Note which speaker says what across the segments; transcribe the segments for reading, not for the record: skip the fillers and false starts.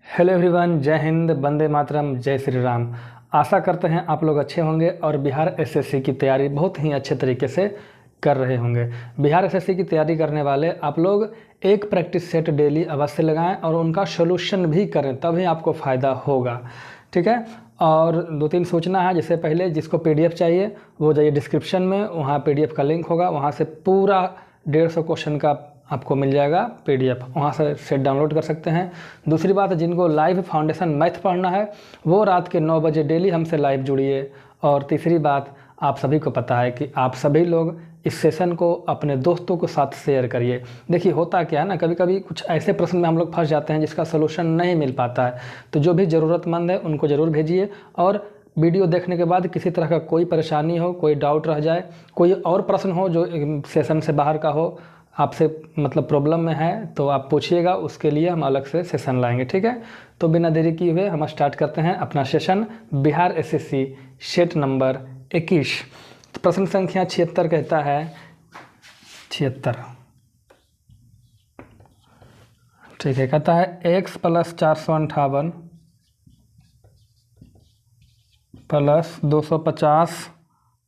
Speaker 1: Hello everyone, जय हिंद, वंदे मातरम, जय श्री राम। आशा करते हैं आप लोग अच्छे होंगे और बिहार एसएससी की तैयारी बहुत ही अच्छे तरीके से कर रहे होंगे। बिहार एसएससी की तैयारी करने वाले आप लोग एक प्रैक्टिस सेट डेली अवश्य लगाएं और उनका सोल्यूशन भी करें, तभी आपको फ़ायदा होगा। ठीक है। और 2-3 सूचना है। जैसे पहले जिसको पीडीएफ चाहिए वो जाइए डिस्क्रिप्शन में, वहाँ पीडीएफ का लिंक होगा, वहाँ से पूरा 150 क्वेश्चन का आपको मिल जाएगा पीडीएफ, वहाँ से सेट डाउनलोड कर सकते हैं। दूसरी बात, जिनको लाइव फाउंडेशन मैथ पढ़ना है वो रात के 9 बजे डेली हमसे लाइव जुड़िए। और तीसरी बात, आप सभी को पता है कि आप सभी लोग इस सेशन को अपने दोस्तों के साथ शेयर करिए। देखिए होता क्या है ना, कभी कभी कुछ ऐसे प्रश्न में हम लोग फंस जाते हैं जिसका सलूशन नहीं मिल पाता है, तो जो भी ज़रूरतमंद है उनको ज़रूर भेजिए। और वीडियो देखने के बाद किसी तरह का कोई परेशानी हो, कोई डाउट रह जाए, कोई और प्रश्न हो जो सेशन से बाहर का हो, आपसे मतलब प्रॉब्लम में है, तो आप पूछिएगा, उसके लिए हम अलग से सेशन लाएंगे। ठीक है। तो बिना देरी किए हुए हम स्टार्ट करते हैं अपना session. Bihar SSC set number 21, प्रश्न संख्या 76 कहता है 76। ठीक है। कहता है x + 458 + 250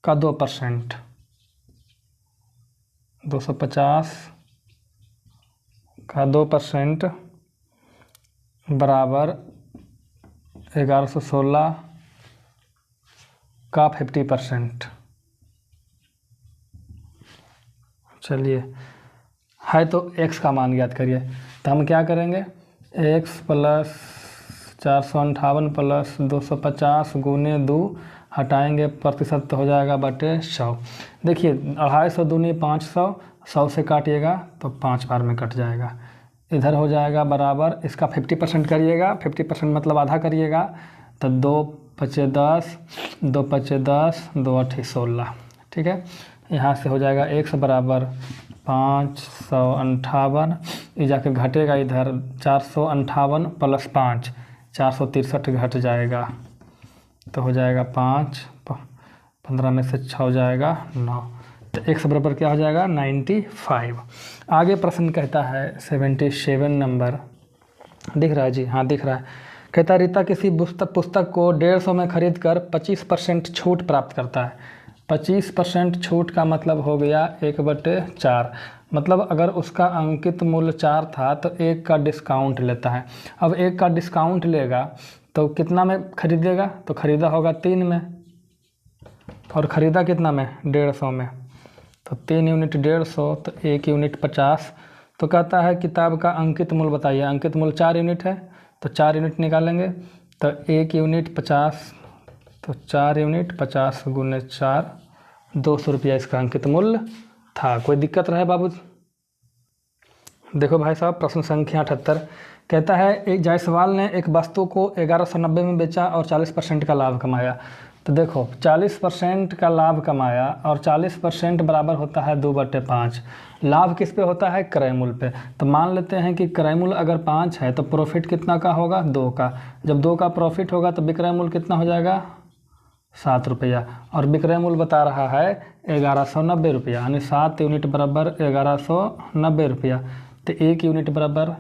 Speaker 1: का 2%, 250 का 2% बराबर 1116 का 50%। चलिए, है तो x का मान ज्ञात करिए। तो हम क्या करेंगे, x + 458 + 250 गुने 2, हटाएंगे प्रतिशत तो हो जाएगा बटे 100। देखिए 250 दूनी 500, 100 से काटिएगा तो 5 बार में कट जाएगा। इधर हो जाएगा बराबर, इसका 50% करिएगा, 50% मतलब आधा करिएगा, तो 2 × 10, 2 × 10, 2 × 8 16। ठीक है। यहाँ से हो जाएगा x बराबर 558, ये जाके घटेगा इधर 458 + 5, 463 घट जाएगा, तो हो जाएगा 5, 15 में से 6 हो जाएगा 9, तो x बराबर क्या हो जाएगा 95। आगे प्रश्न कहता है 77 नंबर, दिख रहा है जी? हाँ दिख रहा है। कहता है रीता किसी पुस्तक को 150 में खरीद कर 25% छूट प्राप्त करता है। 25% छूट का मतलब हो गया 1/4, मतलब अगर उसका अंकित मूल्य 4 था तो 1 का डिस्काउंट लेता है। अब 1 का डिस्काउंट लेगा तो कितना में खरीदेगा, तो खरीदा होगा 3 में, और ख़रीदा कितना में 150 में, तो 3 यूनिट 150, तो 1 यूनिट 50। तो कहता है किताब का अंकित मूल्य बताइए। अंकित मूल्य 4 यूनिट है, तो 4 यूनिट निकालेंगे, तो 1 यूनिट 50, तो 4 यूनिट 50 गुने 4, 200 रुपया इसका अंकित मूल्य था। कोई दिक्कत रहे बाबू? देखो भाई साहब, प्रश्न संख्या 78 कहता है एक जायसवाल ने एक वस्तु को 1190 में बेचा और 40% का लाभ कमाया। तो देखो 40% का लाभ कमाया और 40% बराबर होता है 2/5। लाभ किस पे होता है? क्रय मूल्य पे। तो मान लेते हैं कि क्रय मूल्य अगर 5 है तो प्रॉफिट कितना का होगा? 2 का। जब 2 का प्रॉफिट होगा तो विक्रय मूल्य कितना हो जाएगा? 7 रुपया। और विक्रय मूल्य बता रहा है 1190 रुपया, यानी 7 यूनिट बराबर 1190 रुपया। तो 1 यूनिट बराबर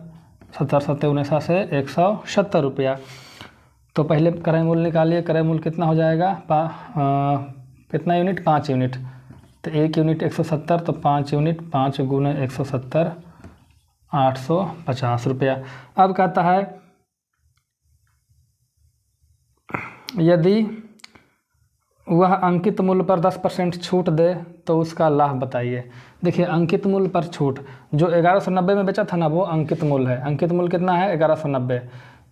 Speaker 1: 70 से 170 रुपया। तो पहले क्रय मूल्य निकालिए। क्रय मूल्य कितना हो जाएगा? कितना यूनिट? 5 यूनिट। तो 1 यूनिट 170, तो 5 यूनिट 5 गुने 170, 850 रुपया। अब कहता है यदि वह अंकित मूल्य पर 10% छूट दे तो उसका लाभ बताइए। देखिए अंकित मूल्य पर छूट, जो 1190 में बेचा था ना वो अंकित मूल्य है। अंकित मूल्य कितना है? 1190।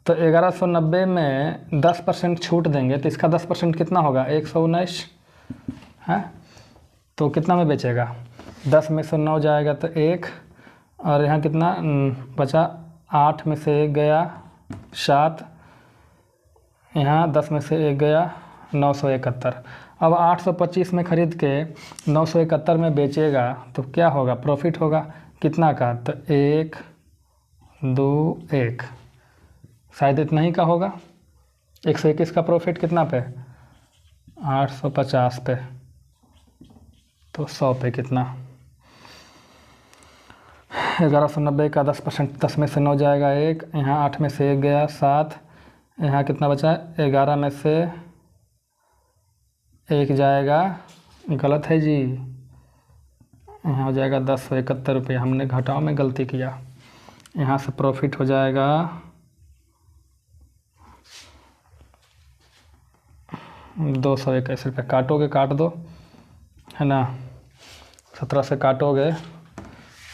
Speaker 1: तो 1190 में 10% छूट देंगे तो इसका 10% कितना होगा? 119 है। तो कितना में बेचेगा? 10 में से 9 जाएगा तो 1, और यहाँ कितना बचा? 8 में से 1 गया 7, यहाँ 10 में से 1 गया 971। अब 825 में खरीद के 971 में बेचेगा तो क्या होगा? प्रॉफिट होगा कितना का? तो 1, 2, 1, शायद इतना ही का होगा। 121 का प्रॉफिट कितना पे? 850 पे, तो 100 पे कितना? 1190 का 10%, 10 में से 9 जाएगा 1, यहाँ 8 में से 1 गया 7, यहाँ कितना बचा 11 में से 1 जाएगा, गलत है जी, यहाँ हो जाएगा 1071 रुपये, हमने घटाव में गलती किया। यहाँ से प्रॉफिट हो जाएगा 221 रुपये, काटोगे काट दो है ना, 17 से काटोगे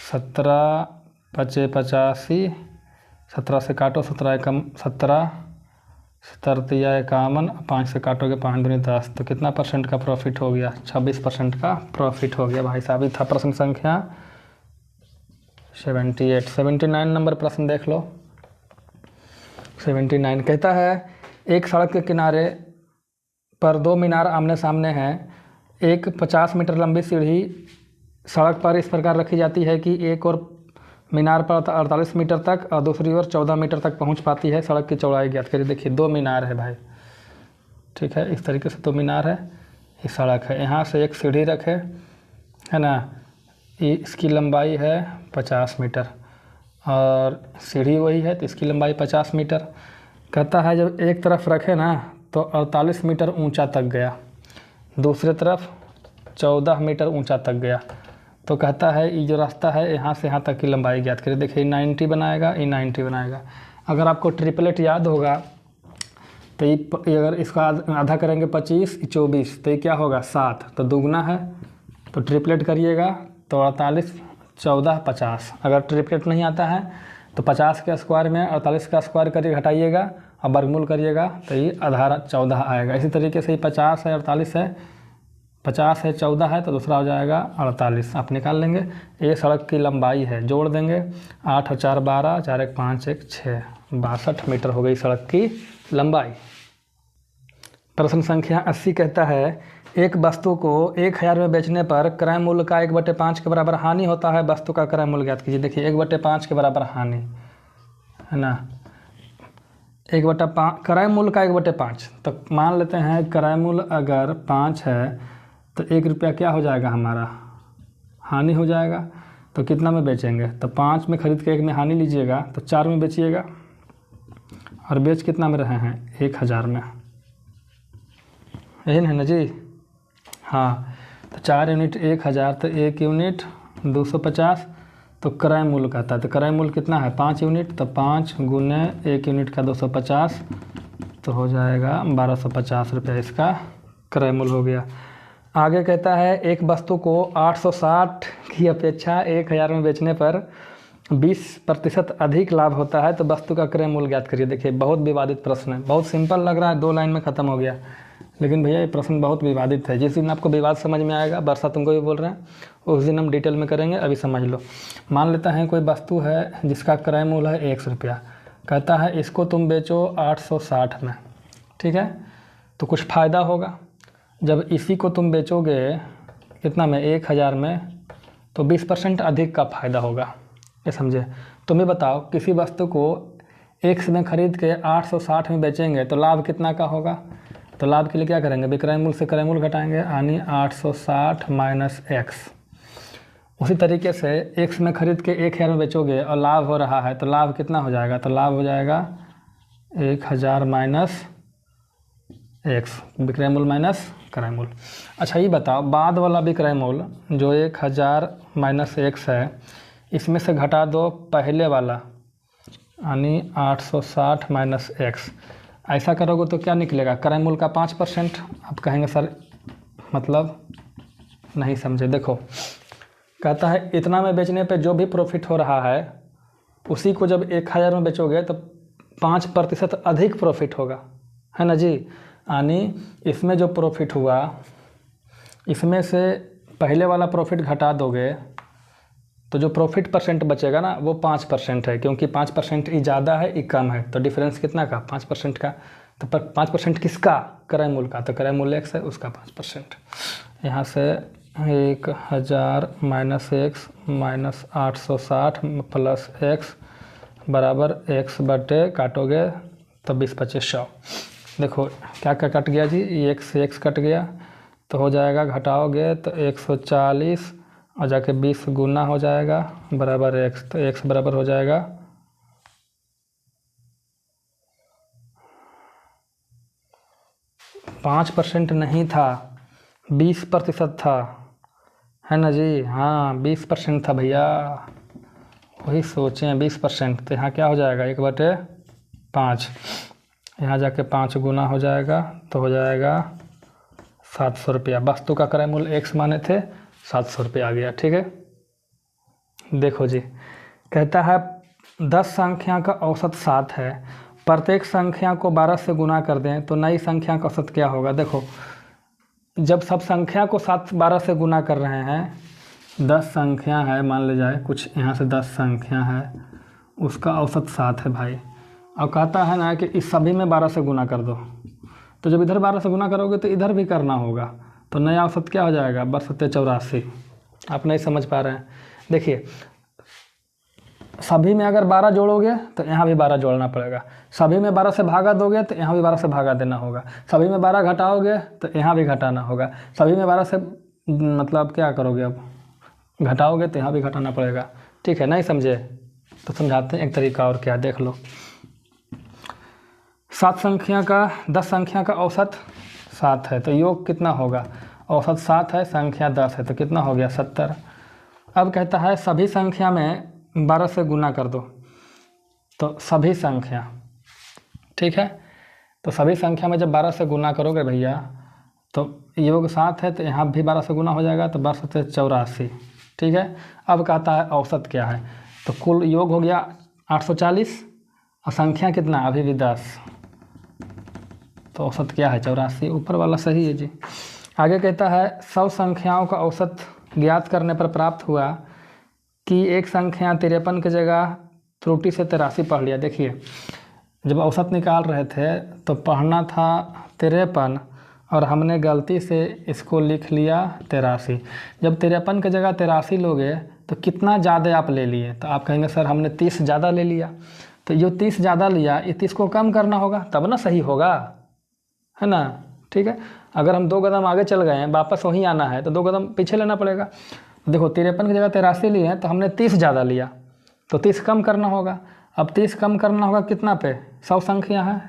Speaker 1: 17 पचे 85, 17 से काटो 17 एकम 17, 17 51, 5 से काटोगे 5 दूनी 10, तो कितना परसेंट का प्रॉफिट हो गया, 26% का प्रॉफिट हो गया भाई साहब। ये था प्रश्न संख्या 78। 79 नंबर प्रश्न देख लो। 79 कहता है एक सड़क के किनारे पर 2 मीनार आमने सामने हैं, एक 50 मीटर लंबी सीढ़ी सड़क पर इस प्रकार रखी जाती है कि एक और मीनार पर 48 मीटर तक और दूसरी ओर 14 मीटर तक पहुंच पाती है। सड़क की चौड़ाई ज्ञात करिए। देखिए 2 मीनार है भाई, ठीक है, इस तरीके से 2 मीनार है, ये सड़क है, यहाँ से एक सीढ़ी रखे है ना, इसकी लंबाई है 50 मीटर और सीढ़ी वही है तो इसकी लंबाई 50 मीटर। कहता है जब एक तरफ रखे ना तो 48 मीटर ऊंचा तक गया, दूसरे तरफ 14 मीटर ऊंचा तक गया, तो कहता है ये जो रास्ता है यहाँ से यहाँ तक की लंबाई ज्ञात करिए। देखिए 90 बनाएगा, ये 90 बनाएगा। अगर आपको ट्रिपलेट याद होगा तो ये अगर इसका आधा करेंगे 25, 24, तो ये क्या होगा 7, तो दुगना है तो ट्रिपलेट करिएगा तो 48, 14, 50। अगर ट्रिपलेट नहीं आता है तो 50 के स्क्वायर में 48 का स्क्वायर करिए, घटाइएगा और वर्गमूल करिएगा तो ये आधा 14 आएगा। इसी तरीके से 50 है 48 है, 50 है 14 है तो दूसरा हो जाएगा 48, आप निकाल लेंगे। ये सड़क की लंबाई है, जोड़ देंगे 8 और 4 12, 4 1 5 1 6, 62 मीटर हो गई सड़क की लंबाई। प्रश्न संख्या 80 कहता है एक वस्तु को 1000 में बेचने पर क्रय मूल्य का 1/5 के बराबर हानि होता है, वस्तु का क्रय मूल्य ज्ञात कीजिए। देखिए 1/5 के बराबर हानि है ना, 1/5 क्रय मूल्य का 1/5, तो मान लेते हैं क्रय मूल्य अगर 5 है तो 1 रुपया क्या हो जाएगा हमारा, हानि हो जाएगा। तो कितना में बेचेंगे, तो 5 में खरीद के 1 में हानि लीजिएगा तो 4 में बेचिएगा, और बेच कितना में रहे हैं 1000 में, यही है ना जी। हाँ, तो 4 यूनिट 1000, तो 1 यूनिट 250, तो क्रय मूल्य कहता है, तो क्रय मूल्य कितना है 5 यूनिट, तो 5 गुने 1 यूनिट का 250, तो हो जाएगा 1250 रुपया इसका क्रय मूल्य हो गया। आगे कहता है एक वस्तु को 860 की अपेक्षा 1000 में बेचने पर 20% अधिक लाभ होता है, तो वस्तु का क्रय मूल्य ज्ञात करिए। देखिए बहुत विवादित प्रश्न है, बहुत सिंपल लग रहा है, 2 लाइन में ख़त्म हो गया, लेकिन भैया ये प्रश्न बहुत विवादित है। जिस दिन आपको विवाद समझ में आएगा, वर्षा तुमको भी बोल रहे हैं, उस दिन हम डिटेल में करेंगे, अभी समझ लो। मान लेते हैं कोई वस्तु है जिसका क्रय मूल्य है 100 रुपया, कहता है इसको तुम बेचो 860 में, ठीक है, तो कुछ फ़ायदा होगा। जब इसी को तुम बेचोगे कितना में 1000 में, तो 20% अधिक का फ़ायदा होगा, ये समझे। तुम ही बताओ किसी वस्तु को 100 में खरीद के 860 में बेचेंगे तो लाभ कितना का होगा, तो लाभ के लिए क्या करेंगे, विक्रय मूल्य से क्रय मूल्य घटाएंगे, यानी 860 माइनस x। उसी तरीके से 100 में खरीद के 1000 में बेचोगे और लाभ हो रहा है तो लाभ कितना हो जाएगा, तो लाभ हो जाएगा 1000 माइनस x, विक्रय मूल्य माइनस क्रय मूल्य। अच्छा ये बताओ बाद वाला विक्रय मूल्य जो 1000 माइनस x है, इसमें से घटा दो पहले वाला यानी 860 माइनस x। ऐसा करोगे तो क्या निकलेगा, क्रय मूल्य का 5%। आप कहेंगे सर मतलब नहीं समझे। देखो कहता है इतना में बेचने पे जो भी प्रॉफिट हो रहा है उसी को जब 1000 में बेचोगे तो 5% अधिक प्रॉफिट होगा, है ना जी। यानी इसमें जो प्रॉफिट हुआ इसमें से पहले वाला प्रॉफिट घटा दोगे तो जो प्रॉफिट परसेंट बचेगा ना वो 5% है, क्योंकि 5% ये ज़्यादा है ये कम है, तो डिफरेंस कितना का 5% का। तो 5% किसका, क्रय मूल्य का, तो क्रय मूल्य x है उसका 5%। यहाँ से 1000 minus x minus 860 plus x बराबर x बटे काटोगे तो 20-25-100। देखो क्या क्या कट गया जी, ये x से x कट गया तो हो जाएगा, घटाओगे तो 140 और जाके 20 गुना हो जाएगा बराबर x, तो x बराबर हो जाएगा 5% नहीं था, 20% था, है ना जी। हाँ 20% था भैया, वही सोचें 20%, तो यहाँ क्या हो जाएगा 1/5, यहाँ जाके 5 गुना हो जाएगा तो हो जाएगा 700 रुपया। वस्तु का क्रय मूल्य x माने थे, 700 रुपया आ गया। ठीक है, देखो जी, कहता है 10 संख्या का औसत 7 है, प्रत्येक संख्या को 12 से गुना कर दें तो नई संख्या का औसत क्या होगा। देखो जब सब संख्या को 12 से गुना कर रहे हैं, 10 संख्या है मान ले जाए, कुछ यहाँ से 10 संख्या है, उसका औसत 7 है भाई। अब कहता है ना कि इस सभी में 12 से गुना कर दो, तो जब इधर 12 से गुना करोगे तो इधर भी करना होगा, तो नया औसत क्या हो जाएगा 12×7=84। आप नहीं समझ पा रहे हैं, देखिए सभी में अगर 12 जोड़ोगे तो यहाँ भी 12 जोड़ना पड़ेगा, सभी में 12 से भागा दोगे तो यहाँ भी 12 से भागा देना होगा, सभी में 12 घटाओगे तो यहाँ भी घटाना होगा, सभी में 12 से मतलब क्या करोगे, अब घटाओगे तो यहाँ भी घटाना पड़ेगा। ठीक है, नहीं समझे तो समझाते हैं एक तरीका और, क्या देख लो। 10 संख्या का औसत 7 है, तो योग कितना होगा, औसत 7 है, संख्या 10 है, तो कितना हो गया 70। अब कहता है सभी संख्या में 12 से गुना कर दो, तो सभी संख्या, ठीक है, तो सभी संख्या में जब 12 से गुना करोगे भैया तो योग 7 है, तो यहाँ भी 12 से गुना हो जाएगा, तो 12×7=84। ठीक है, अब कहता है औसत क्या है, तो कुल योग हो गया 840 और संख्या कितना अभी भी 10, तो औसत क्या है 84, ऊपर वाला सही है जी। आगे कहता है 100 संख्याओं का औसत ज्ञात करने पर प्राप्त हुआ कि एक संख्या 53 की जगह त्रुटि से 83 पढ़ लिया। देखिए जब औसत निकाल रहे थे तो पढ़ना था 53 और हमने गलती से इसको लिख लिया 83। जब 53 की जगह 83 लोगे तो कितना ज़्यादा आप ले लिए, तो आप कहेंगे सर हमने 30 ज़्यादा ले लिया, तो जो 30 ज़्यादा लिया ये 30 को कम करना होगा तब ना सही होगा, है ना। ठीक है, अगर हम 2 कदम आगे चल गए हैं वापस वहीं आना है तो 2 कदम पीछे लेना पड़ेगा। देखो 53 की जगह 83 लिए हैं तो हमने 30 ज़्यादा लिया, तो 30 कम करना होगा। अब 30 कम करना होगा कितना पे, 100 संख्या है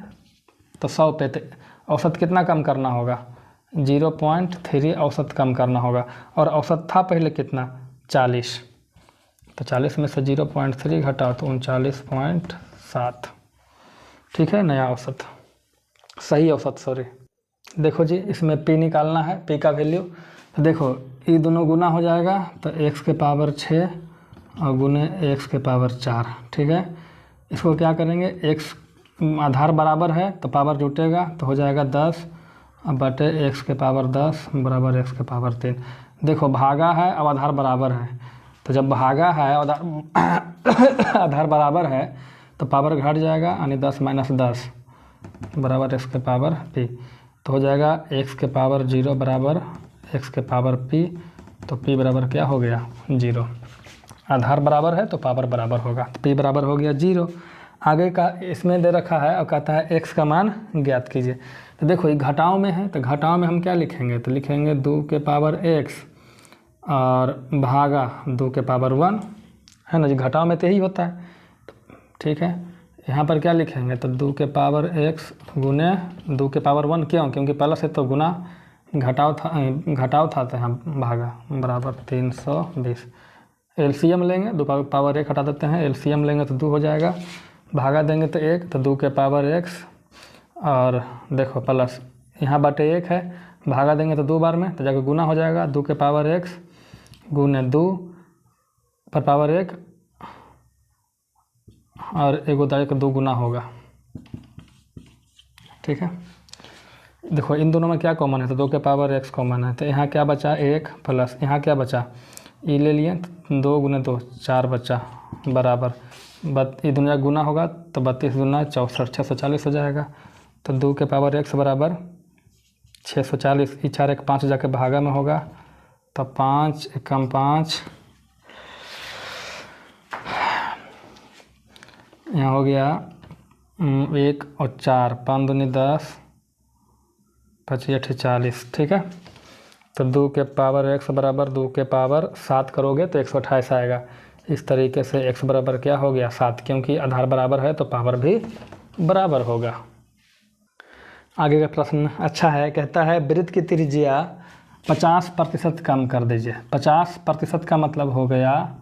Speaker 1: तो 100 पे औसत कितना कम करना होगा 0.3 औसत कम करना होगा, और औसत था पहले कितना 40, तो 40 में से 0.3 घटाओ तो 39.7। ठीक है, नया औसत, सही औसत सॉरी। देखो जी इसमें p निकालना है, p का वैल्यू, तो देखो ये दोनों गुना हो जाएगा तो x⁻6 और गुने x⁻4। ठीक है, इसको क्या करेंगे, x आधार बराबर है तो पावर जुटेगा तो हो जाएगा 10 बटे x⁻10 बराबर x⁻3। देखो भागा है अब आधार बराबर है, तो जब भागा है आधार बराबर है तो पावर घट जाएगा, यानी 10 - 10 बराबर x⁻p, तो हो जाएगा x⁻0 बराबर x⁻p, तो p बराबर क्या हो गया 0। आधार बराबर है तो पावर बराबर होगा, तो p बराबर हो गया 0। आगे का इसमें दे रखा है और कहता है x का मान ज्ञात कीजिए। तो देखो ये घटाओं में है, तो घटाओं में हम क्या लिखेंगे, तो लिखेंगे 2x और भागा 2⁻1, है ना जी, घटाओ में तो यही होता है। ठीक है, यहाँ पर क्या लिखेंगे, तो 2x गुने 2⁻1, क्यों, क्योंकि पहला से तो गुना घटाव था तो यहाँ भागा बराबर 320। एलसीएम लेंगे, 2⁻1 हटा देते हैं, एलसीएम लेंगे तो 2 हो जाएगा, भागा देंगे तो 1, तो 2⁻x और देखो प्लस यहाँ बटे 1 है, भागा देंगे तो 2 बार में तो जाकर गुना हो जाएगा, 2⁻x गुने 2/1 और 1 गुना होगा। ठीक है, देखो इन दोनों में क्या कॉमन है, तो 2⁻x कॉमन है, तो यहाँ क्या बचा 1 प्लस यहाँ क्या बचा, ये ले लिए 2 गुने 2 4 बचा बराबर ये दोनों गुना होगा तो 32 दूना 64 640 हो जाएगा। तो 2⁻x बराबर 640, 4 1 5 जाके भागा में होगा तो 5 एकम 5, यहाँ हो गया 1 और 4 5 दूनी 10 25 8 40। ठीक है, तो 2 के पावर x बराबर 2 के पावर 7 करोगे तो 128 आएगा। इस तरीके से x बराबर क्या हो गया 7, क्योंकि आधार बराबर है तो पावर भी बराबर होगा। आगे का प्रश्न अच्छा है, कहता है वृत्त की त्रिज्या 50% कम कर दीजिए। 50% का मतलब हो गया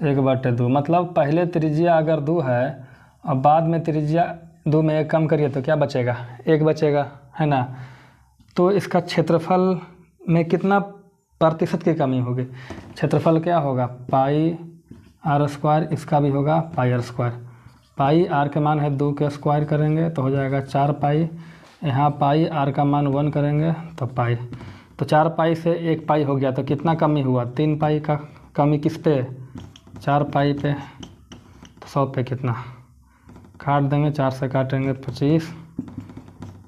Speaker 1: 1/2, मतलब पहले त्रिज्या अगर 2 है और बाद में त्रिज्या 2 में 1 कम करिए तो क्या बचेगा, 1 बचेगा, है ना। तो इसका क्षेत्रफल में कितना प्रतिशत की कमी होगी, क्षेत्रफल क्या होगा पाई आर स्क्वायर, इसका भी होगा पाई आर स्क्वायर। पाई आर के मान है 2 के स्क्वायर करेंगे तो हो जाएगा 4 पाई, यहाँ पाई आर का मान 1 करेंगे तो पाई, तो 4 पाई से 1 पाई हो गया, तो कितना कमी हुआ 3 पाई का कमी किस पे 4 पाई पे, तो 100 पे कितना काट देंगे, 4 से काटेंगे 25,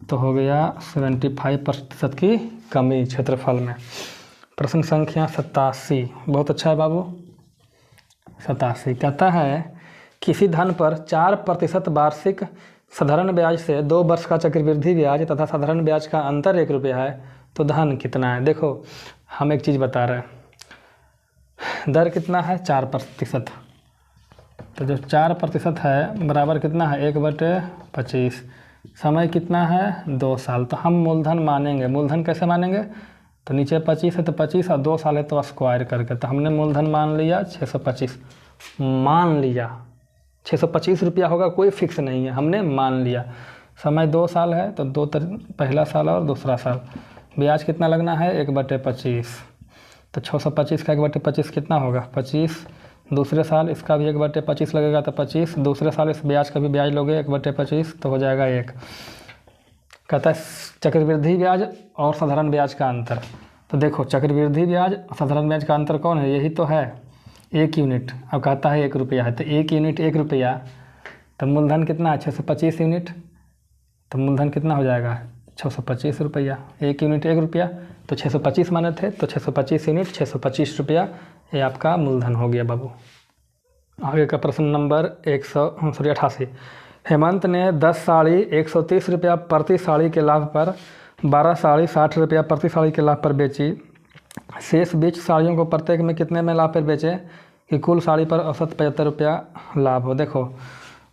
Speaker 1: तो हो गया 75% की कमी क्षेत्रफल में। प्रश्न संख्या 87, बहुत अच्छा है बाबू। 87 कहता है किसी धन पर 4% वार्षिक साधारण ब्याज से 2 वर्ष का चक्रवृद्धि ब्याज तथा साधारण ब्याज का अंतर 1 रुपया है, तो धन कितना है। देखो हम एक चीज़ बता रहे हैं, दर कितना है 4%, तो जो 4% है बराबर कितना है 1/25, समय कितना है 2 साल, तो हम मूलधन मानेंगे। मूलधन कैसे मानेंगे, तो नीचे 25 है तो 25 और 2 साल है तो स्क्वायर करके, तो हमने मूलधन मान लिया 625, मान लिया 625 रुपया होगा, कोई फिक्स नहीं है, हमने मान लिया। समय 2 साल है तो पहला साल और दूसरा साल, ब्याज कितना लगना है 1/25, तो 625 का 1/25 कितना होगा 25, दूसरे साल इसका भी 1/25 लगेगा तो 25, दूसरे साल इस ब्याज का भी ब्याज लोगे 1/25 तो हो जाएगा 1। कहता है चक्रवृद्धि ब्याज और साधारण ब्याज का अंतर, तो देखो चक्रवृद्धि ब्याज और साधारण ब्याज का अंतर कौन है, यही तो है 1 यूनिट। अब कहता है 1 रुपया है तो 1 यूनिट 1 रुपया, तो मूलधन कितना है 625 यूनिट, तो मूलधन कितना हो जाएगा 625 रुपया, 1 यूनिट 1 रुपया, तो 625 माने थे तो 625 यूनिट 625 रुपया, ये आपका मूलधन हो गया बाबू। आगे का प्रश्न नंबर 88, हेमंत ने 10 साड़ी 130 रुपया प्रति साड़ी के लाभ पर 12 साड़ी 60 रुपया प्रति साड़ी के लाभ पर बेची, शेष 20 साड़ियों को प्रत्येक में कितने में लाभ पर बेचे कि कुल साड़ी पर औसत 75 रुपया लाभ हो। देखो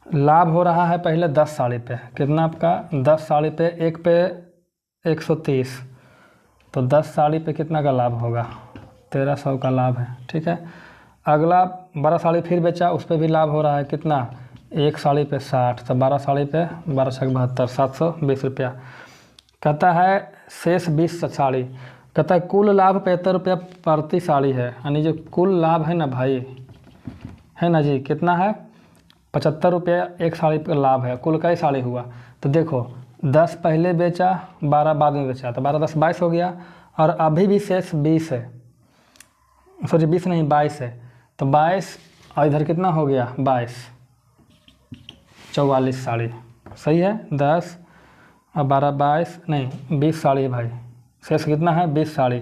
Speaker 1: लाभ हो रहा है पहले 10 साड़ी पे, कितना आपका 10 साड़ी पे 1 पे 130, तो 10 साड़ी पे कितना का लाभ होगा 1300 का लाभ है, ठीक है। अगला 12 साड़ी फिर बेचा, उस पर भी लाभ हो रहा है कितना 1 साड़ी पे 60, तो 12 साड़ी पे 12 6 72 720 रुपया। कहता है शेष 20 साड़ी, कहता है कुल लाभ 75 रुपया प्रति साड़ी है, यानी जो कुल लाभ है ना भाई, है ना जी, कितना है 75 रुपया 1 साड़ी पर लाभ है। कुल कई साड़ी हुआ, तो देखो 10 पहले बेचा 12 बाद में बेचा, तो 12 10 22 हो गया, और अभी भी शेष 20 है, सॉरी 20 नहीं 22 है, तो 22 और इधर कितना हो गया 22, 44 साड़ी, सही है। 10 और 12 22 नहीं 20 साड़ी है भाई, शेष कितना है 20 साड़ी,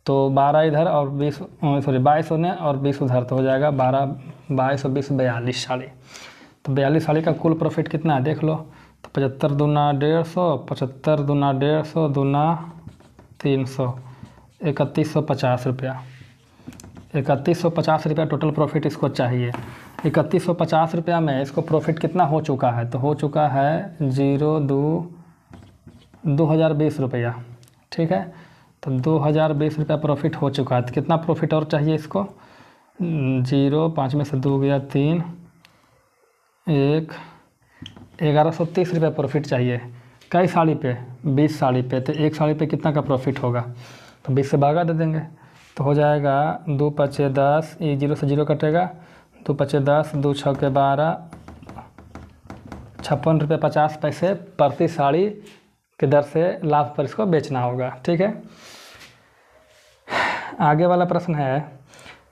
Speaker 1: तो 12 इधर और 20 सॉरी 22 होने और 20 उधर, तो हो जाएगा 12 22 और 20 42 साड़ी। तो 42 साड़ी का कुल प्रॉफिट कितना है देख लो, तो 75 दूना 150, 75 दूना 150 दूना 300, 3150 रुपया, 3150 रुपया टोटल प्रॉफिट इसको चाहिए। 3150 रुपया में इसको प्रॉफिट कितना हो चुका है, तो हो चुका है 2020 रुपया, ठीक है। तो 2020 रुपया प्रॉफिट हो चुका है, तो कितना प्रॉफिट और चाहिए इसको 0 5 में से 2 गया 3 1 1130 रुपया प्रॉफिट चाहिए। कई साड़ी पे 20 साड़ी पे, तो 1 साड़ी पे कितना का प्रॉफिट होगा, तो 20 से भागा दे देंगे, तो हो जाएगा 2 5 10, ये 0 से 0 कटेगा, 2 5 10, 2 6 12, 56 रुपये 50 पैसे प्रति साड़ी के दर से लाभ पर इसको बेचना होगा, ठीक है। आगे वाला प्रश्न है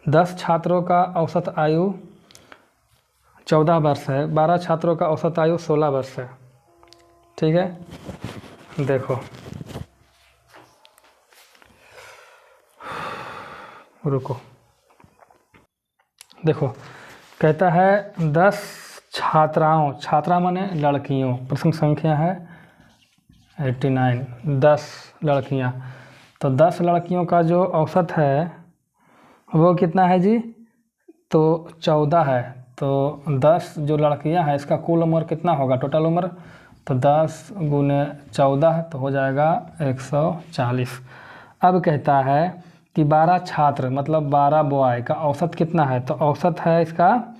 Speaker 1: 10 छात्रों का औसत आयु 14 वर्ष है, 12 छात्रों का औसत आयु 16 वर्ष है, ठीक है। देखो रुको, देखो कहता है 10 छात्राओं, छात्रा माने लड़कियों, प्रश्न संख्या है 89, 10 लड़कियां तो 10 लड़कियों का जो औसत है वो कितना है जी, तो 14 है। तो 10 जो लड़कियां हैं इसका कुल उम्र कितना होगा, टोटल उम्र, तो 10 गुने 14 तो हो जाएगा 140। अब कहता है कि 12 छात्र मतलब 12 बॉय का औसत कितना है, तो औसत है इसका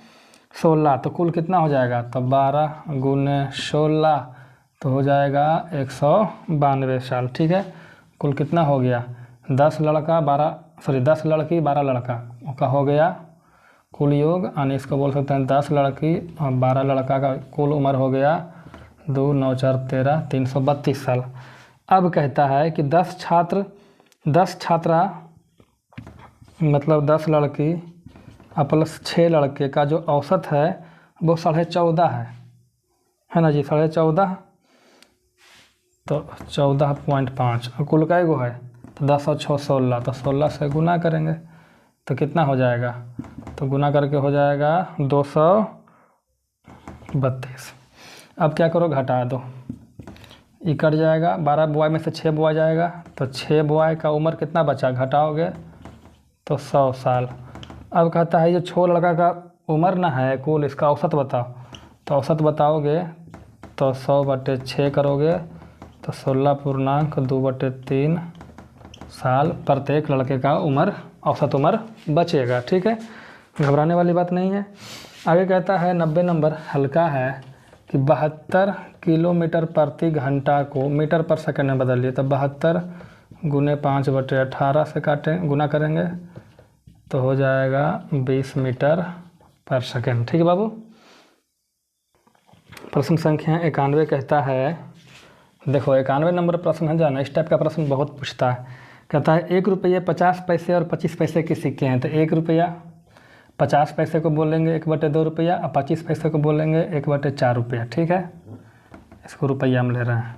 Speaker 1: 16, तो कुल कितना हो जाएगा, तो 12 गुने 16 तो हो जाएगा 192 साल। ठीक है, कुल कितना हो गया, 10 लड़का 10 लड़की 12 लड़का का हो गया कुल योग, यानी इसको बोल सकते हैं 10 लड़की और 12 लड़का का कुल उम्र हो गया 2 9 4 13 332 साल। अब कहता है कि 10 छात्रा मतलब 10 लड़की प्लस 6 लड़के का जो औसत है वो 14.5 है ना जी, 14.5, तो 14.5 और कुल का एगो है, तो 10 और 6 16, तो 16 से गुना करेंगे तो कितना हो जाएगा, तो गुना करके हो जाएगा 232। अब क्या करो, घटा दो, ये कट जाएगा, 12 बॉय में से 6 बॉय जाएगा, तो 6 बॉय का उम्र कितना बचा, घटाओगे तो 100 साल। अब कहता है ये 6 लड़का का उम्र ना है कुल, इसका औसत बताओ, तो औसत बताओगे तो 100/6 करोगे तो 16.2/3 साल प्रत्येक लड़के का उम्र औसत उम्र बचेगा। ठीक है, घबराने वाली बात नहीं है। आगे कहता है 90 नंबर हल्का है कि 72 किलोमीटर प्रति घंटा को मीटर पर सेकंड में बदलिए, तो 72 गुने 5/18 से काटें गुना करेंगे तो हो जाएगा 20 मीटर पर सेकंड। ठीक है बाबू। प्रश्न संख्या 91 कहता है, देखो 91 नंबर प्रश्न है जाना, इस टाइप का प्रश्न बहुत पूछता है। कहता है 1 रुपये 50 पैसे और 25 पैसे के सिक्के हैं, तो 1 रुपया 50 पैसे को बोलेंगे 1/2 रुपया और 25 पैसे को बोलेंगे 1/4 रुपया। ठीक है, इसको रुपया में ले रहे हैं।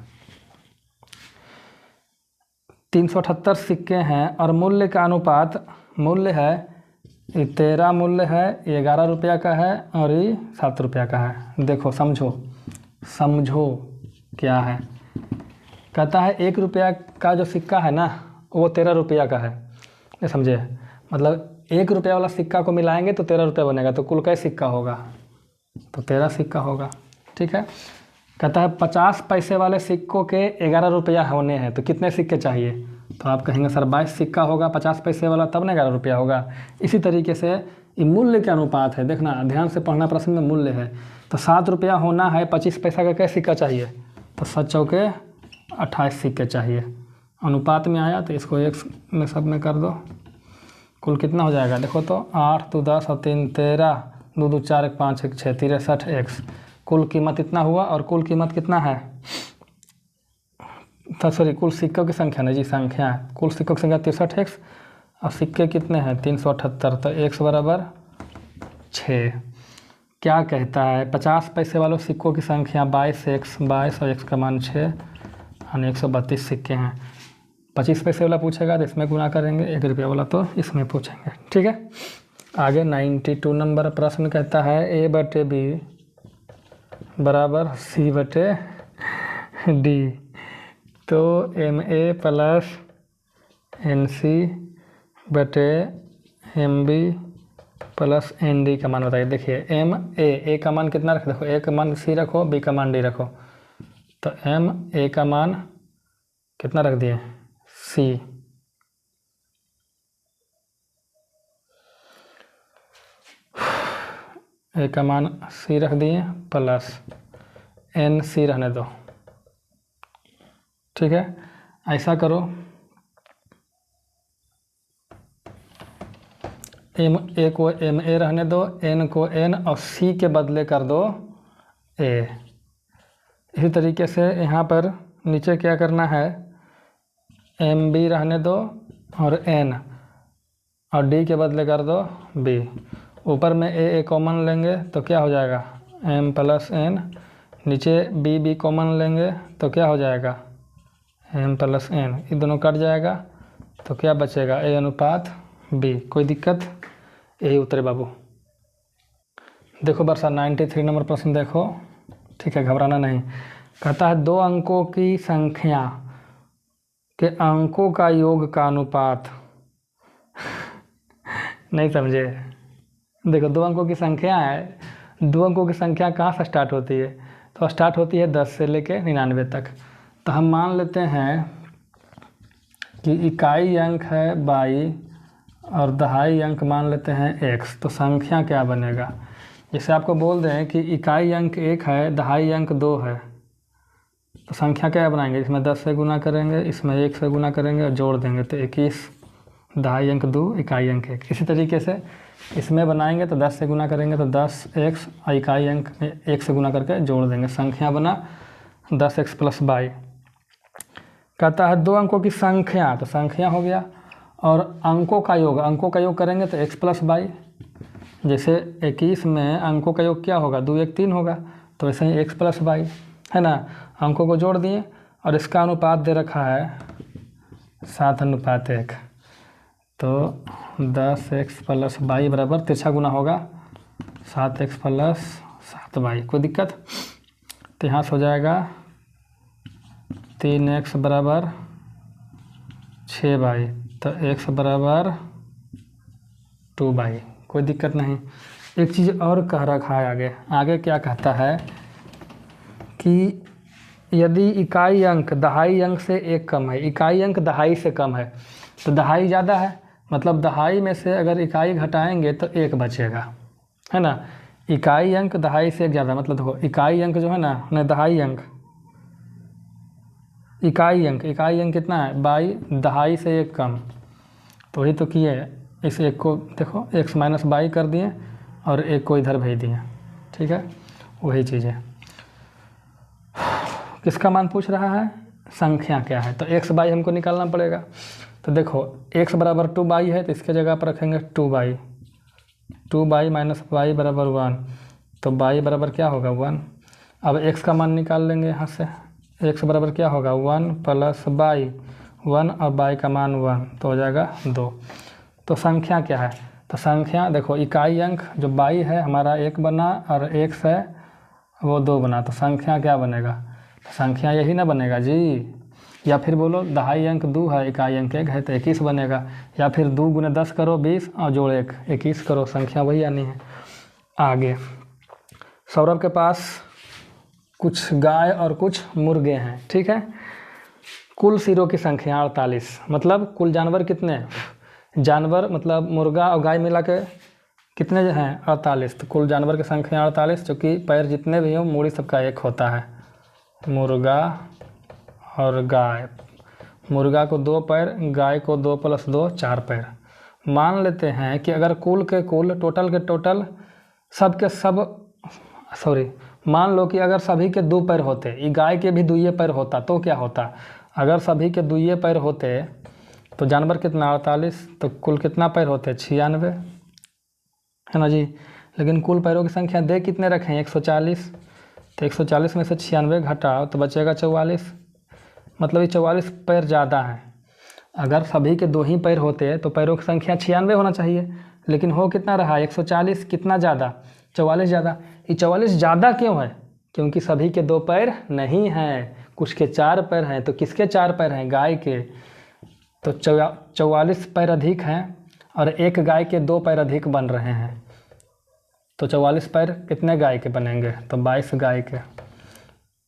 Speaker 1: 378 सिक्के हैं और मूल्य का अनुपात, मूल्य है ये 13 मूल्य है, ये 11 रुपया का है और ये 7 रुपया का है। देखो समझो क्या है। कहता है 1 रुपया का जो सिक्का है ना वो 13 रुपया का है, ये समझे, मतलब 1 रुपया वाला सिक्का को मिलाएंगे तो 13 रुपया बनेगा, तो कुल का सिक्का होगा, तो 13 सिक्का होगा। ठीक है, कहता है 50 पैसे वाले सिक्कों के 11 रुपया होने हैं, तो कितने सिक्के चाहिए, तो आप कहेंगे सर 22 सिक्का होगा 50 पैसे वाला, तब ना 11 रुपया होगा। इसी तरीके से ये मूल्य के अनुपात है, देखना ध्यान से पढ़ना, प्रश्न में मूल्य है, तो 7 रुपया होना है, 25 पैसा का क्या सिक्का चाहिए, तो 7 चौके 28 सिक्के चाहिए। अनुपात में आया तो इसको 1 में सब में कर दो, कुल कितना हो जाएगा, देखो तो 8 2 10 और 3 13, 2 2 4 1 5 1 6 63 एक्स। कुल कीमत इतना हुआ, और कुल कीमत कितना है, तो सॉरी कुल सिक्कों की संख्या नहीं जी, संख्या है, कुल सिक्कों की संख्या 63 एक्स और सिक्के कितने हैं 378, तो एक्स बराबर 6। क्या कहता है 50 पैसे वालों सिक्कों की संख्या 22 एक्स, 22 और एक्स का मान 6 यानी 132 सिक्के हैं। 25 पैसे वाला पूछेगा तो इसमें गुना करेंगे, 1 रुपया वाला तो इसमें पूछेंगे। ठीक है, आगे 92 नंबर प्रश्न कहता है A/B बराबर C/D, तो MA plus NC/MB plus ND का मान बताइए। देखिए A का मान कितना रखो, देखो A का मान C रखो, B का मान D रखो, तो A का मान कितना रख दिए C, A का मान C रख दिए प्लस NC रहने दो। ठीक है, ऐसा करो, A को MA रहने दो, N को N और C के बदले कर दो A। इसी तरीके से यहाँ पर नीचे क्या करना है, MB रहने दो और N और D के बदले कर दो B। ऊपर में A कॉमन लेंगे तो क्या हो जाएगा M प्लस N, नीचे B कॉमन लेंगे तो क्या हो जाएगा M प्लस N, ये दोनों कट जाएगा तो क्या बचेगा A अनुपात B। कोई दिक्कत, यही उत्तर बाबू। देखो वर्षा 93 नंबर प्रश्न देखो, ठीक है, घबराना नहीं। कहता है 2 अंकों की संख्या कि अंकों का योग का अनुपात नहीं समझे। देखो, दो अंकों की संख्या है, दो अंकों की संख्या कहाँ से स्टार्ट होती है? तो स्टार्ट होती है 10 से लेके 99 तक। तो हम मान लेते हैं कि इकाई अंक है बाई और दहाई अंक मान लेते हैं x। तो संख्या क्या बनेगा? जैसे आपको बोल दें कि इकाई अंक 1 है, दहाई अंक 2 है, तो संख्या क्या बनाएंगे? इसमें 10 से गुना करेंगे, इसमें 1 से गुना करेंगे और जोड़ देंगे तो 21। दहाई अंक 2, इकाई अंक 1। इसी तरीके से इसमें बनाएंगे तो 10 से गुना करेंगे तो 10x और इकाई अंक में 1 से गुना करके जोड़ देंगे, संख्या बना 10x + 22। कहता है दो अंकों की संख्या, तो संख्या हो गया, और अंकों का योग, अंकों का योग करेंगे तो x + 22। जैसे 21 में अंकों का योग क्या होगा? 2 1 3 होगा, तो वैसे ही x + 22 है ना। अंकों को जोड़ दिए और इसका अनुपात दे रखा है 7:1। तो 10x + 22 बराबर तिरछा गुना होगा 7x + 7y। कोई दिक्कत? तो यहाँ से हो जाएगा 3x बराबर 6y, तो x बराबर 2y। कोई दिक्कत नहीं। एक चीज़ और कह रखा है आगे, आगे क्या कहता है कि यदि इकाई अंक दहाई अंक से 1 कम है, इकाई अंक दहाई से कम है, तो दहाई ज़्यादा है, मतलब दहाई में से अगर इकाई घटाएंगे तो 1 बचेगा, है ना। इकाई अंक दहाई से 1 ज़्यादा, मतलब देखो इकाई अंक जो है ना, नहीं दहाई अंक, इकाई अंक कितना है? 22। दहाई से 1 कम, तो वही तो किए, इस 1 को देखो x - 22 कर दिए और 1 को इधर भेज दिए, ठीक है, वही चीज़ है। किसका मान पूछ रहा है? संख्या क्या है, तो x बाई हमको निकालना पड़ेगा। तो देखो x बराबर 2y है, तो इसके जगह पर रखेंगे 2y, 2y - y बराबर 1, तो y बराबर क्या होगा? 1। अब x का मान निकाल लेंगे यहाँ से, x बराबर क्या होगा? 1 + y, 1 और y का मान 1, तो हो जाएगा 2। तो संख्या क्या है? तो संख्या देखो, इकाई अंक जो y है हमारा 1 बना और x है वो 2 बना, तो संख्या क्या बनेगा? तो संख्या यही ना बनेगा जी। या फिर बोलो दहाई अंक 2 है, इकाई अंक 1 है, तो 21 बनेगा। या फिर 2 × 10 करो 20 और जोड़ 1 21 करो, संख्या वही आनी है। आगे सौरभ के पास कुछ गाय और कुछ मुर्गे हैं, ठीक है। कुल सिरों की संख्या 48, मतलब कुल जानवर कितने? जानवर मतलब मुर्गा और गाय मिला के कितने हैं? 48। तो कुल जानवर की संख्या 48, क्योंकि पैर जितने भी हों मूड़ी सबका 1 होता है। मुर्गा और गाय, मुर्गा को 2 पैर, गाय को 2 + 2 4 पैर। मान लेते हैं कि अगर कुल के कुल, टोटल के टोटल, सब के सब, सॉरी, मान लो कि अगर सभी के 2 पैर होते, ये गाय के भी 2 पैर होता, तो क्या होता? अगर सभी के 2 पैर होते तो जानवर कितना? 48, तो कुल कितना पैर होते? 96, है ना जी। लेकिन कुल पैरों की संख्या दे कितने रखें? 140, तो 140 में से 96 घटाओ तो बचेगा 44, मतलब ये 44 पैर ज़्यादा हैं। अगर सभी के 2 ही पैर होते तो पैरों की संख्या 96 होना चाहिए, लेकिन हो कितना रहा? 140। कितना ज़्यादा? 44 ज़्यादा। ये 44 ज़्यादा क्यों है? क्योंकि सभी के 2 पैर नहीं हैं, कुछ के 4 पैर हैं। तो किसके 4 पैर हैं? गाय के। तो 44 पैर अधिक हैं और एक गाय के 2 पैर अधिक बन रहे हैं, तो 44 पैर कितने गाय के बनेंगे? तो 22 गाय के।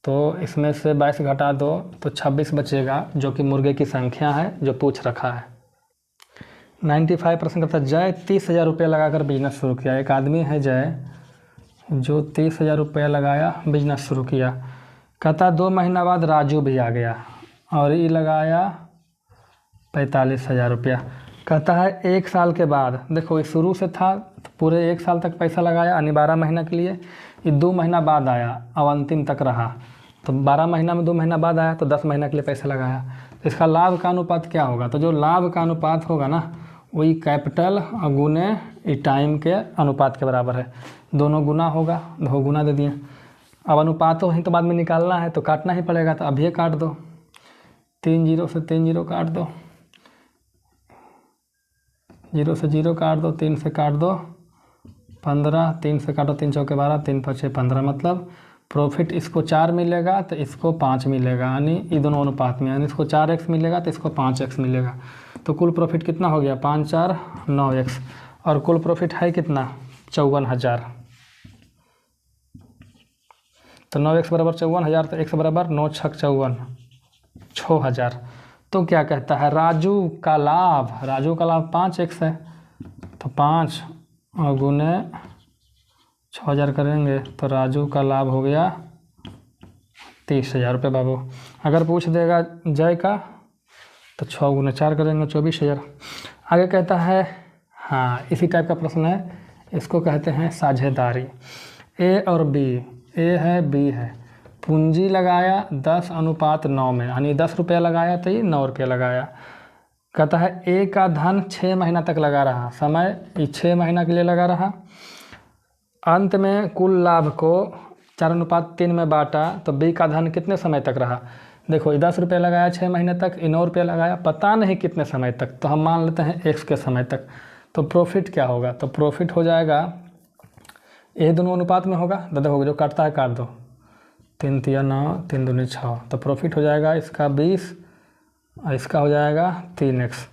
Speaker 1: तो इसमें से 22 घटा दो तो 26 बचेगा, जो कि मुर्गे की संख्या है जो पूछ रखा है। 95% करता है जय 30,000 रुपये लगाकर बिजनेस शुरू किया। एक आदमी है जय जो 30,000 रुपये लगाया, बिजनेस शुरू किया। कहता 2 महीना बाद राजू भी आ गया और ये लगाया 45,000 रुपया। कहता है 1 साल के बाद, देखो ये शुरू से था तो पूरे 1 साल तक पैसा लगाया, यानी 12 महीना के लिए। ये 2 महीना बाद आया, अब अंतिम तक रहा, तो 12 महीना में 2 महीना बाद आया तो 10 महीना के लिए पैसा लगाया। तो इसका लाभ का अनुपात क्या होगा? तो जो लाभ का अनुपात होगा ना, वही कैपिटल और गुने टाइम के अनुपात के बराबर है। दोनों गुना होगा, 2 गुना दे दिए। अब अनुपात ही तो बाद में निकालना है, तो काटना ही पड़ेगा, तो अभी काट दो। 3 0 से 3 0 काट दो, 0 से 0 काट दो, 3 से काट दो 15, 3 से काटो 3 चौके 12, 3 5 6 15, मतलब प्रॉफिट इसको 4 मिलेगा तो इसको 5 मिलेगा, यानी ये दोनों अनुपात में, यानी इसको 4x मिलेगा तो इसको 5x मिलेगा। तो कुल प्रॉफिट कितना हो गया 5 4 9x, और कुल प्रॉफिट है कितना 54,000। तो 9x बराबर 54,000, तो x बराबर 9 छक 54 6,000। तो क्या कहता है राजू का लाभ, राजू का लाभ 5x है, तो 5 और गुने 6,000 करेंगे तो राजू का लाभ हो गया 30,000 रुपये बाबू। अगर पूछ देगा जय का तो 6 गुने 4 करेंगे 24,000। आगे कहता है, हाँ इसी टाइप का प्रश्न है, इसको कहते हैं साझेदारी। ए और बी, ए है बी है, पूंजी लगाया 10:9 में, यानी 10 रुपया लगाया तो ये 9 रुपया लगाया। कहता है ए का धन 6 महीना तक लगा रहा, समय ये 6 महीना के लिए लगा रहा। अंत में कुल लाभ को 4:3 में बांटा, तो बी का धन कितने समय तक रहा। देखो ये 10 रुपये लगाया 6 महीने तक, ये 9 रुपया लगाया, पता नहीं कितने समय तक, तो हम मान लेते हैं x के समय तक। तो प्रॉफिट क्या होगा, तो प्रॉफिट हो जाएगा, ये दोनों अनुपात में होगा, तो देखो जो काटता है काट दो, 3 3 9 3 दूनी 6, तो प्रॉफिट हो जाएगा इसका 20 और इसका हो जाएगा 3x।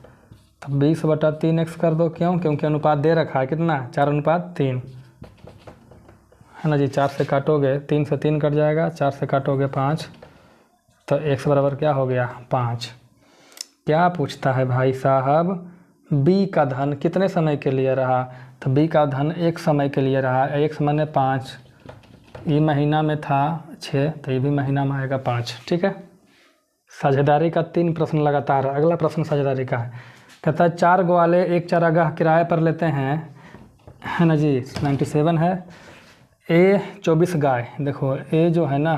Speaker 1: तो 20/3x कर दो, क्यों, क्योंकि अनुपात दे रखा है कितना 4:3 है ना जी। 4 से काटोगे 3 से 3 कट जाएगा, 4 से काटोगे 5, तो x बराबर क्या हो गया 5। क्या पूछता है भाई साहब, b का धन कितने समय के लिए रहा, तो b का धन 1 समय के लिए रहा, x माने 5, ये महीना में था 6, तो ये भी महीना में आएगा 5। ठीक है, साझेदारी का 3 प्रश्न लगातार। अगला प्रश्न साझेदारी का है, कहता है 4 ग्वाले एक चारागाह किराए पर लेते हैं, है ना जी। 97 है। ए 24 गाय, देखो ए जो है ना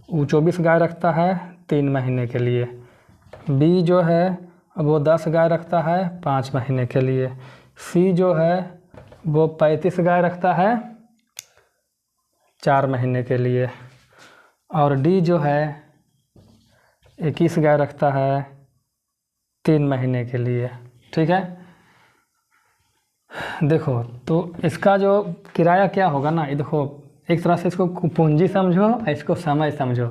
Speaker 1: वो 24 गाय रखता है 3 महीने के लिए, बी जो है वो 10 गाय रखता है 5 महीने के लिए, सी जो है वो 35 गाय रखता है 4 महीने के लिए, और डी जो है 21 गाय रखता है 3 महीने के लिए। ठीक है, देखो तो इसका जो किराया क्या होगा ना, ये देखो एक तरह से इसको पूंजी समझो, इसको समय समझो।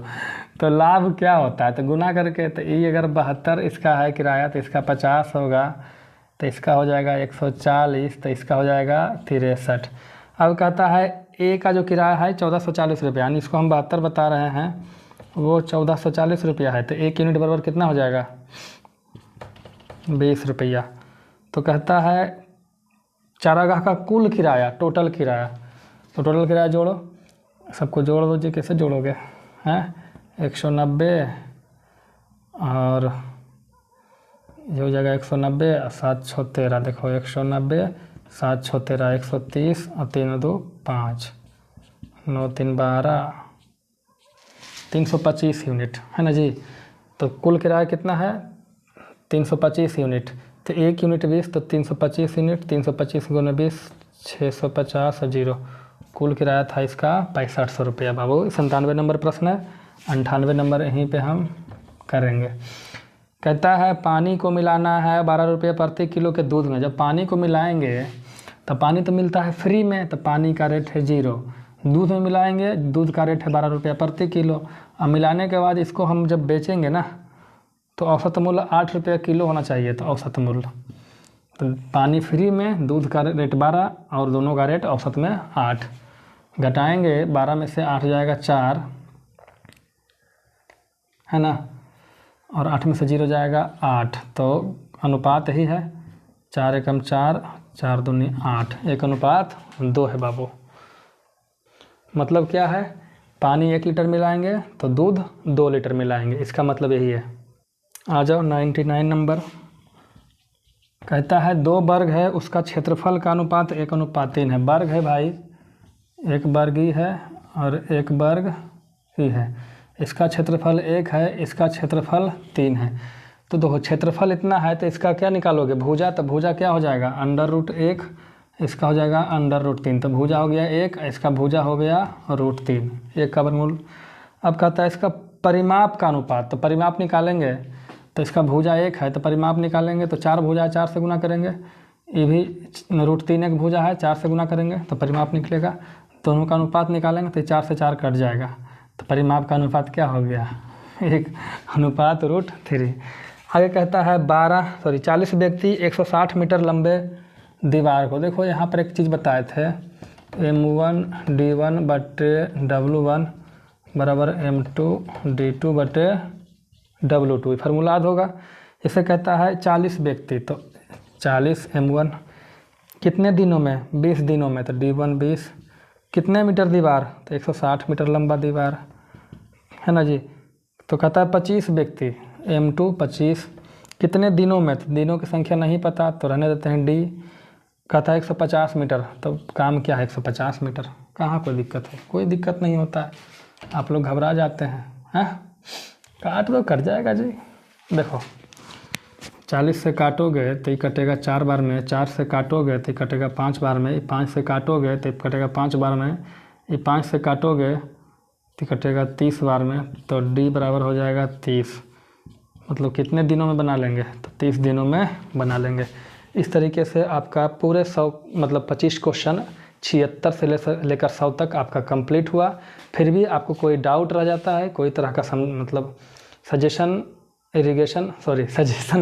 Speaker 1: तो लाभ क्या होता है, तो गुना करके, तो ये अगर 72 इसका है किराया, तो इसका 50 होगा, तो इसका हो जाएगा 140, तो इसका हो जाएगा 63। अब कहता है ए का जो किराया है 1440 रुपया, यानी इसको हम 72 बता रहे हैं, वो 1440 रुपया है, तो 1 यूनिट बराबर कितना हो जाएगा 20 रुपया। तो कहता है चारागाह का कुल किराया, टोटल किराया, तो टोटल किराया जोड़ो, सबको जोड़ दो जी, कैसे जोड़ोगे हैं, 190 और ये हो जाएगा 190 और 7 6 13, देखो 190 7 6 13 130 और 3 2 5 9 3 12 325 यूनिट, है ना जी। तो कुल किराया कितना है 325 यूनिट, तो 1 यूनिट 20, तो 325 यूनिट, 325 गुने 20 650 और 0, कुल किराया था इसका 6500 रुपया बाबू। 97 नंबर प्रश्न है। 98 नंबर यहीं पे हम करेंगे। कहता है पानी को मिलाना है 12 रुपये प्रति किलो के दूध में। जब पानी को मिलाएंगे तो पानी तो मिलता है फ्री में, तो पानी का रेट है 0। दूध में मिलाएंगे, दूध का रेट है 12 रुपया प्रति किलो। अब मिलाने के बाद इसको हम जब बेचेंगे ना, तो औसत मूल्य 8 रुपये किलो होना चाहिए। तो औसत मूल्य, तो पानी फ्री में, दूध का रेट 12 और दोनों का रेट औसत में 8। घटाएंगे 12 में से 8 जाएगा 4, है ना, और 8 में से 0 जाएगा 8। तो अनुपात ही है 4 एकम 4, 4 दूनी 8, 1:2 है बाबू। मतलब क्या है, पानी 1 लीटर मिलाएंगे तो दूध 2 लीटर मिलाएंगे, इसका मतलब यही है। आ जाओ 99 नंबर। कहता है 2 वर्ग है, उसका क्षेत्रफल का अनुपात 1:3 है। वर्ग है भाई, 1 वर्ग ही है और 1 वर्ग ही है। इसका क्षेत्रफल 1 है, इसका क्षेत्रफल 3 है। तो देखो क्षेत्रफल इतना है, तो इसका क्या निकालोगे भुजा, तो भुजा क्या हो जाएगा √1, इसका हो जाएगा √3। तो भुजा हो गया 1, इसका भुजा हो गया √3, 1 का वर्गमूल। अब कहता है इसका परिमाप का अनुपात, तो परिमाप निकालेंगे, तो इसका भुजा 1 है, तो परिमाप निकालेंगे, तो 4 भुजा है, 4 से गुना करेंगे। ये भी √3 एक भुजा है, 4 से गुना करेंगे तो परिमाप निकलेगा। दोनों का अनुपात निकालेंगे तो 4 से 4 कट जाएगा, तो परिमाप का अनुपात क्या हो गया 1/√3। आगे कहता है 40 व्यक्ति 160 मीटर लंबे दीवार को, देखो यहाँ पर एक चीज़ बताए थे M1D1/W1 बराबर M2D2/W2 फार्मूला याद होगा। इसे कहता है 40 व्यक्ति, तो 40 M1 कितने दिनों में 20 दिनों में, तो D1 20, कितने मीटर दीवार, तो 160 मीटर लंबा दीवार है ना जी। तो कहता है 25 व्यक्ति M2 25 कितने दिनों में, तो दिनों की संख्या नहीं पता तो रहने देते हैं D। कहता है 150 मीटर, तो काम क्या है 150 मीटर, कहाँ कोई दिक्कत है, कोई दिक्कत नहीं होता है। आप लोग घबरा जाते हैं काट दो कट जाएगा जी। देखो 40 से काटोगे तो ये कटेगा 4 बार में, 4 से काटोगे तो ये कटेगा 5 बार में, 5 से काटोगे तो ये कटेगा 5 बार में, ये 5 से काटोगे तो कटेगा 30 बार में, तो D बराबर हो जाएगा 30। मतलब कितने दिनों में बना लेंगे, तो 30 दिनों में बना लेंगे। इस तरीके से आपका पूरे 100 मतलब 25 क्वेश्चन 76 से लेकर 100 तक आपका कंप्लीट हुआ। फिर भी आपको कोई डाउट रह जाता है, कोई तरह का मतलब सजेशन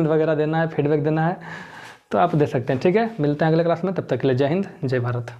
Speaker 1: वगैरह देना है, फीडबैक देना है, तो आप दे सकते हैं। ठीक है, मिलते हैं अगले क्लास में, तब तक के लिए जय हिंद जय भारत।